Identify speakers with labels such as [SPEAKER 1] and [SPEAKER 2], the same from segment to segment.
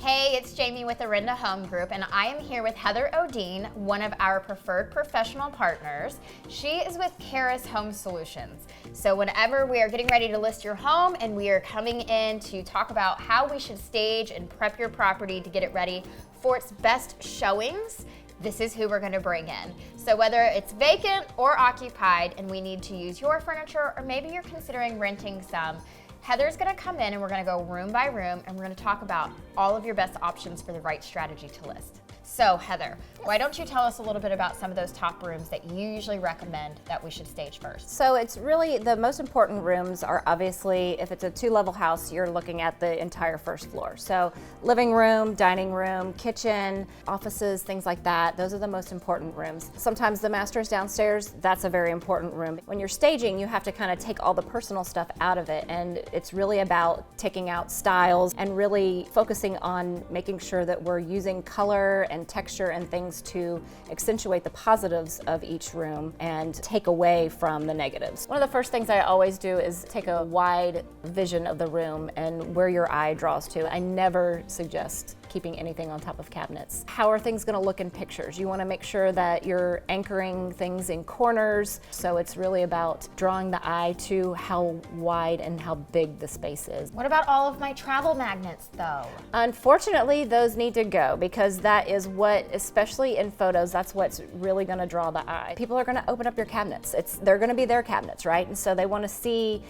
[SPEAKER 1] Hey, it's Jamie with Orinda Home Group, and I am here with Heather Odine, one of our preferred professional partners. She is with Karis Home Solutions. So whenever we are getting ready to list your home and we are coming in to talk about how we should stage and prep your property to get it ready for its best showings, this is who we're going to bring in. So whether it's vacant or occupied and we need to use your furniture, or maybe you're considering renting some, Heather's gonna come in and we're gonna go room by room and we're gonna talk about all of your best options for the right strategy to list. So Heather, why don't you tell us a little bit about some of those top rooms that you usually recommend that we should stage first?
[SPEAKER 2] So it's really, the most important rooms are obviously, if it's a 2-level house, you're looking at the entire first floor. So living room, dining room, kitchen, offices, things like that, those are the most important rooms. Sometimes the master's downstairs, that's a very important room. When you're staging, you have to kind of take all the personal stuff out of it, and it's really about taking out styles and really focusing on making sure that we're using color and texture and things to accentuate the positives of each room and take away from the negatives. One of the first things I always do is take a wide vision of the room and where your eye draws to. I never suggest keeping anything on top of cabinets. How are things gonna look in pictures? You wanna make sure that you're anchoring things in corners, so it's really about drawing the eye to how wide and how big the space is.
[SPEAKER 1] What about all of my travel magnets though?
[SPEAKER 2] Unfortunately, those need to go, because that is what, especially in photos, that's what's really gonna draw the eye. People are gonna open up your cabinets. They're gonna be their cabinets, right? And so they wanna see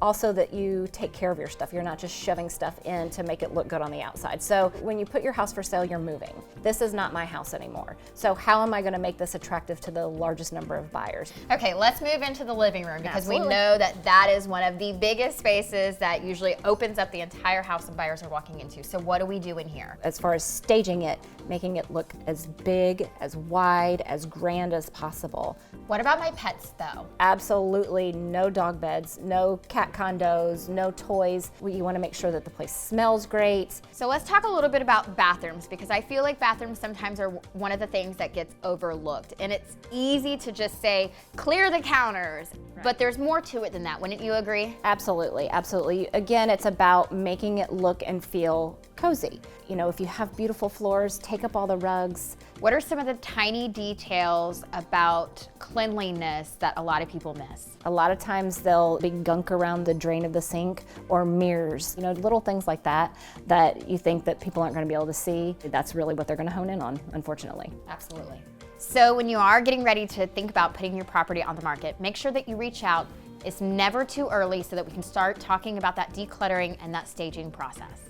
[SPEAKER 2] also that you take care of your stuff. You're not just shoving stuff in to make it look good on the outside. So when you put your house for sale, you're moving. This is not my house anymore. So how am I gonna make this attractive to the largest number of buyers?
[SPEAKER 1] Okay, let's move into the living room, because
[SPEAKER 2] Absolutely.
[SPEAKER 1] we know that that is one of the biggest spaces that usually opens up the entire house and buyers are walking into. So what do we do in here?
[SPEAKER 2] As far as staging it, making it look as big, as wide, as grand as possible.
[SPEAKER 1] What about my pets though?
[SPEAKER 2] Absolutely no dog beds, no cat condos, no toys. You want to make sure that the place smells great.
[SPEAKER 1] So let's talk a little bit about bathrooms, because I feel like bathrooms sometimes are one of the things that gets overlooked. And it's easy to just say, clear the counters, but there's more to it than that. Wouldn't you agree?
[SPEAKER 2] Absolutely, absolutely. Again, it's about making it look and feel cozy. You know, if you have beautiful floors, take up all the rugs.
[SPEAKER 1] What are some of the tiny details about cleanliness that a lot of people miss?
[SPEAKER 2] A lot of times there'll be gunk around the drain of the sink or mirrors, you know, little things like that that you think that people aren't going to be able to see. That's really what they're going to hone in on, unfortunately.
[SPEAKER 1] Absolutely. So when you are getting ready to think about putting your property on the market, make sure that you reach out. It's never too early, so that we can start talking about that decluttering and that staging process.